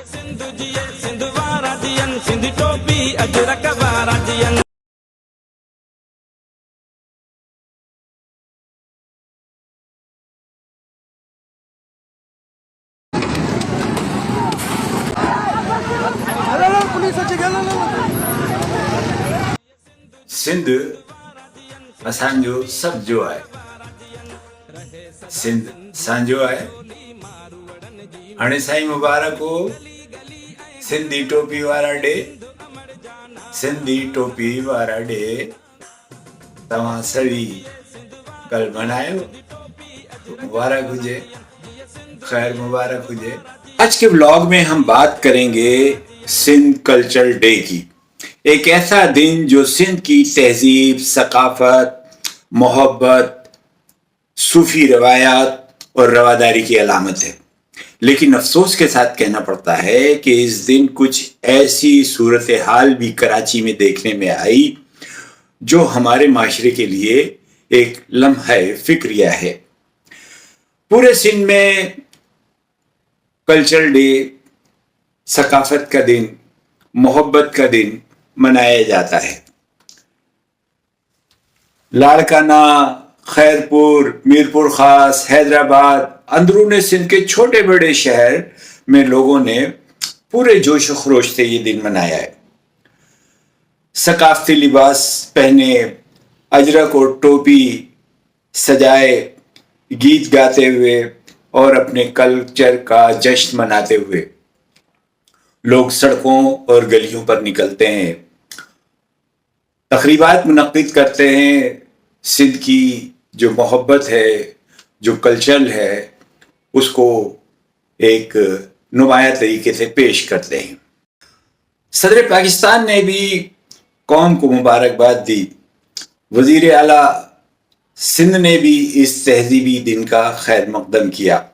सिंध असांजो सभु जो आहे, सिंध असांजो आहे। हाणे साईं मुबारक हो सिंधी टोपी वारा ॾे, सिंधी टोपी वारा ॾे तव्हां सभी कल मनायो, मुबारक हुजे, खैर मुबारक हुजे। आज के व्लॉग में हम बात करेंगे सिंध कल्चर डे की, एक ऐसा दिन जो सिंध की तहजीब, सकाफत, मोहब्बत, सूफी रवायात और रवादारी की अलामत है। लेकिन अफसोस के साथ कहना पड़ता है कि इस दिन कुछ ऐसी सूरत हाल भी कराची में देखने में आई जो हमारे माशरे के लिए एक लम्हा फिक्रिया है। पूरे सिंध में कल्चर डे, सकाफत का दिन, मोहब्बत का दिन मनाया जाता है। लाड़काना, खैरपुर, मीरपुर खास, हैदराबाद, अंदरूने सिंध के छोटे बड़े शहर में लोगों ने पूरे जोश व खरोश से ये दिन मनाया है। सकाफती लिबास पहने, अजरक और टोपी सजाए, गीत गाते हुए और अपने कल्चर का जश्न मनाते हुए लोग सड़कों और गलियों पर निकलते हैं, तकरीबात मुनक्किद करते हैं, सिंध की जो मोहब्बत है, जो कल्चर है, उसको एक नुमाया तरीके से पेश करते हैं। सदर पाकिस्तान ने भी कौम को मुबारकबाद दी। वजीर आला सिंध ने भी इस तहजीबी दिन का खैर मकदम किया।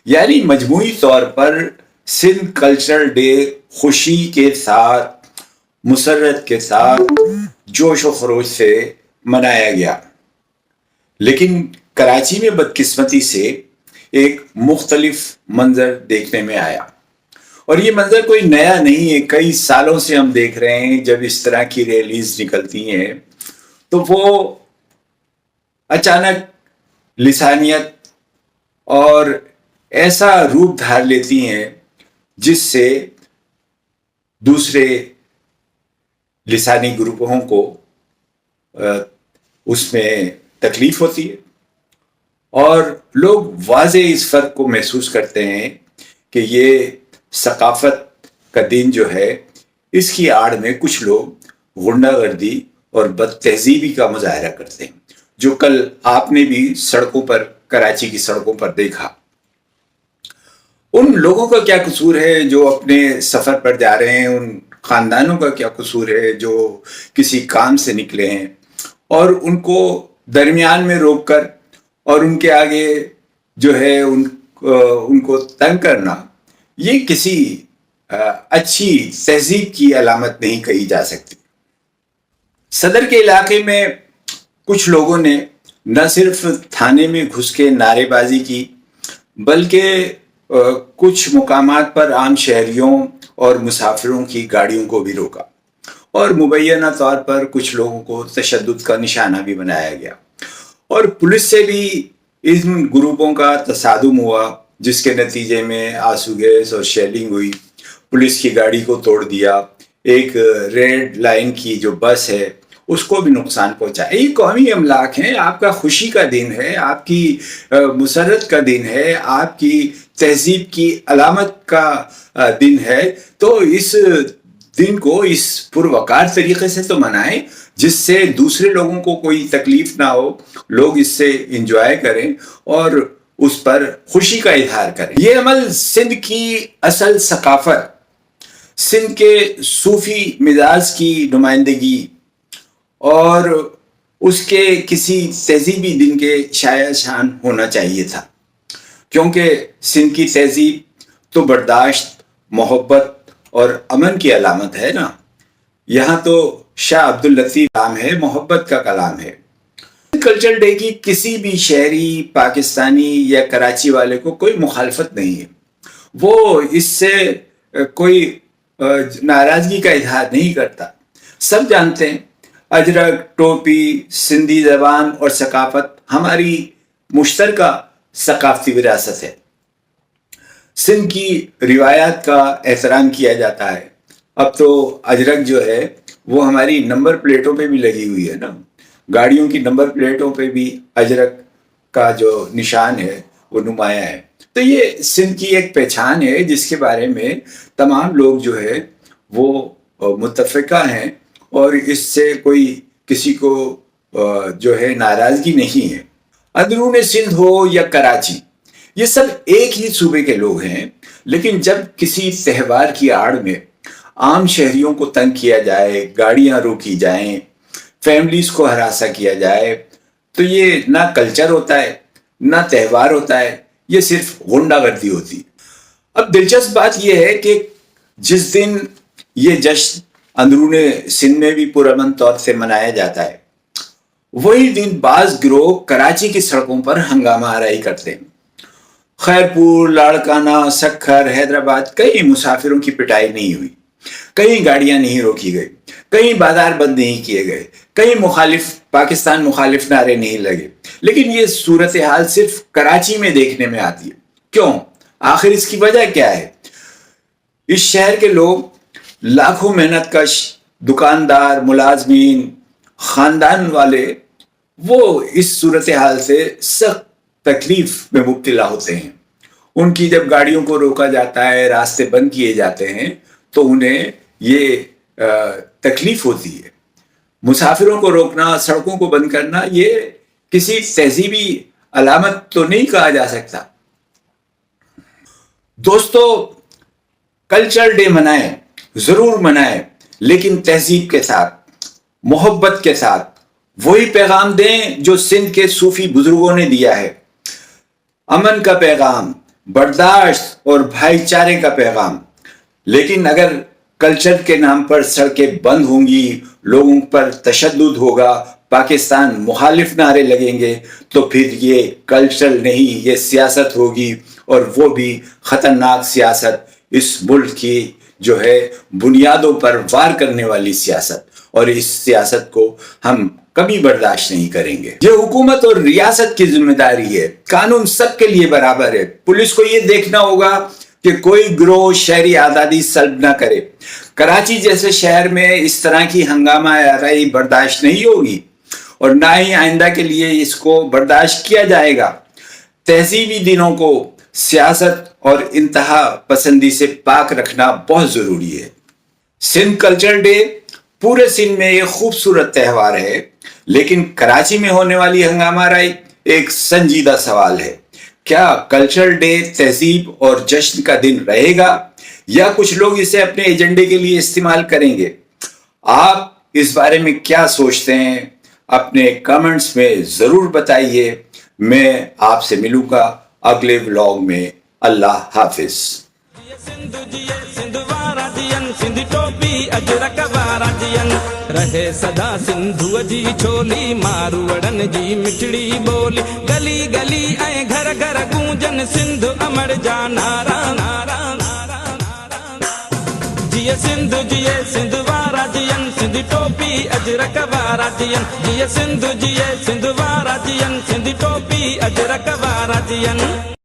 यानी मजमूई तौर पर सिंध कल्चर डे खुशी के साथ, मुसर्रत के साथ, जोश व खरोश से मनाया गया। लेकिन कराची में बदकिस्मती से एक मुख्तलिफ मंजर देखने में आया, और ये मंजर कोई नया नहीं है, कई सालों से हम देख रहे हैं। जब इस तरह की रैलीज निकलती हैं तो वो अचानक लिसानियत और ऐसा रूप धार लेती हैं जिससे दूसरे लिसानी ग्रुपों को उसमें तकलीफ होती है, और लोग वाज़े इस फर्क को महसूस करते हैं कि ये सकाफत का दिन जो है, इसकी आड़ में कुछ लोग गुंडागर्दी और बदतहजीबी का मुजाहरा करते हैं, जो कल आपने भी सड़कों पर, कराची की सड़कों पर देखा। उन लोगों का क्या कसूर है जो अपने सफर पर जा रहे हैं, उन खानदानों का क्या कसूर है जो किसी काम से निकले हैं, और उनको दरमियान में रोककर और उनके आगे जो है उनको तंग करना, ये किसी अच्छी तहजीब की अलामत नहीं कही जा सकती। सदर के इलाके में कुछ लोगों ने न सिर्फ थाने में घुस के नारेबाजी की, बल्कि कुछ मुकामात पर आम शहरियों और मुसाफिरों की गाड़ियों को भी रोका, और मुबैना तौर पर कुछ लोगों को तशद्दुद का निशाना भी बनाया गया। और पुलिस से भी इन ग्रुपों का तसादुम हुआ, जिसके नतीजे में आंसू गैस और शेलिंग हुई, पुलिस की गाड़ी को तोड़ दिया, एक रेड लाइन की जो बस है उसको भी नुकसान पहुंचा। ये कौमी अमलाक हैं, आपका खुशी का दिन है, आपकी मुसर्रत का दिन है, आपकी तहजीब की अलामत का दिन है, तो इस दिन को इस पुरवकार तरीके से तो मनाएं जिससे दूसरे लोगों को कोई तकलीफ ना हो, लोग इससे इंजॉय करें और उस पर खुशी का इजहार करें। ये अमल सिंध की असल सकाफत, सिंध के सूफी मिजाज की नुमाइंदगी और उसके किसी तहजीबी दिन के शाया शान होना चाहिए था, क्योंकि सिंध की तहजीब तो बर्दाश्त, मोहब्बत और अमन की अलामत है ना। यहाँ तो शाह अब्दुल लतीफ कलाम है, मोहब्बत का कलाम है। कल्चर डे की किसी भी शहरी, पाकिस्तानी या कराची वाले को कोई मुखालफत नहीं है। वो इससे کوئی ناراضگی کا اظہار نہیں کرتا. سب جانتے ہیں اجرک، ٹوپی، سندھی زبان اور ثقافت ہماری مشترکہ ثقافتی وراثت ہے. سندھ کی روایات کا احترام کیا جاتا ہے. اب تو اجرک جو ہے وہ ہماری نمبر پلیٹوں پہ بھی لگی ہوئی ہے نا، گاڑیوں کی نمبر پلیٹوں پہ بھی اجرک کا جو نشان ہے وہ نمایاں ہے. تو یہ سندھ کی ایک پہچان ہے جس کے بارے میں تمام لوگ جو ہے وہ متفقہ ہیں، اور اس سے کوئی کسی کو جو ہے ناراضگی نہیں ہے. اندرون سندھ ہو یا کراچی، یہ سب ایک ہی صوبے کے لوگ ہیں، لیکن جب کسی تہوار کی آڑ میں عام شہریوں کو تنگ کیا جائے، گاڑیاں روکی جائیں، فیملیز کو ہراساں کیا جائے، تو یہ نہ کلچر ہوتا ہے نہ تہوار ہوتا ہے، یہ صرف غنڈہ گردی ہوتی ہے. اب دلچسپ بات یہ ہے کہ جس دن یہ جشن اندرون سندھ میں بھی پرامن طور سے منایا جاتا ہے، وہی دن بعض گروہ کراچی کی سڑکوں پر ہنگامہ آرائی کرتے ہیں. خیرپور، لاڑکانہ، سکھر، حیدرآباد کئی مسافروں کی پٹائی نہیں ہوئی، کہیں گاڑیاں نہیں روکی گئی، کہیں بازار بند نہیں کیے گئے، کہیں پاکستان مخالف نعرے نہیں لگے. لیکن یہ صورتحال صرف کراچی میں دیکھنے میں آتی ہے. کیوں؟ آخر اس کی وجہ کیا ہے؟ اس شہر کے لوگ لاکھوں محنت کش، دکاندار، ملازمین، خاندان والے، وہ اس صورتحال سے سخت تکلیف میں مبتلا ہوتے ہیں. ان کی جب گاڑیوں کو روکا جاتا ہے، راستے بند کیے جاتے ہیں، تو انہیں یہ تکلیف ہوتی ہے. مسافروں کو روکنا، سڑکوں کو بند کرنا، یہ کسی تہذیبی علامت تو نہیں کہا جا سکتا. دوستو، کلچر ڈے منائیں، ضرور منائیں، لیکن تہذیب کے ساتھ، محبت کے ساتھ. وہی پیغام دیں جو سندھ کے صوفی بزرگوں نے دیا ہے، امن کا پیغام، برداشت اور بھائی چارے کا پیغام. لیکن اگر کلچر کے نام پر سڑکیں بند ہوں گی، لوگوں پر تشدد ہوگا، پاکستان مخالف نعرے لگیں گے، تو پھر یہ کلچر نہیں، یہ سیاست ہوگی، اور وہ بھی خطرناک سیاست، اس ملک کی جو ہے بنیادوں پر وار کرنے والی سیاست. اور اس سیاست کو ہم کبھی برداشت نہیں کریں گے. یہ حکومت اور ریاست کی ذمہ داری ہے. قانون سب کے لیے برابر ہے. پولیس کو یہ دیکھنا ہوگا کہ کوئی گروہ شہری آزادی سلب نہ کرے. کراچی جیسے شہر میں اس طرح کی ہنگامہ آرائی برداشت نہیں ہوگی، اور نہ ہی آئندہ کے لیے اس کو برداشت کیا جائے گا. تہذیبی دنوں کو سیاست اور انتہا پسندی سے پاک رکھنا بہت ضروری ہے. سندھ کلچر ڈے پورے سندھ میں ایک خوبصورت تہوار ہے، لیکن کراچی میں ہونے والی ہنگامہ آرائی ایک سنجیدہ سوال ہے. کیا کلچر ڈے تہذیب اور جشن کا دن رہے گا، یا کچھ لوگ اسے اپنے ایجنڈے کے لیے استعمال کریں گے؟ آپ اس بارے میں کیا سوچتے ہیں؟ اپنے کمنٹس میں ضرور بتائیے. میں آپ سے ملوں گا اگلے ولاگ میں. اللہ حافظ. رہے صدا سندھو جی چھولی، ماروڑن جی مٹڑی بولی، گلی گلی ऐं گھر گھر گونجن سندھ امر جا نارا نارا نارا نارا. جیے سندھ جیے سندھ وارا جین، سندھی ٹوپی اجرک وارا جین. جیے سندھ جیے سندھ وارا جین، سندھی ٹوپی اجرک وارا جین.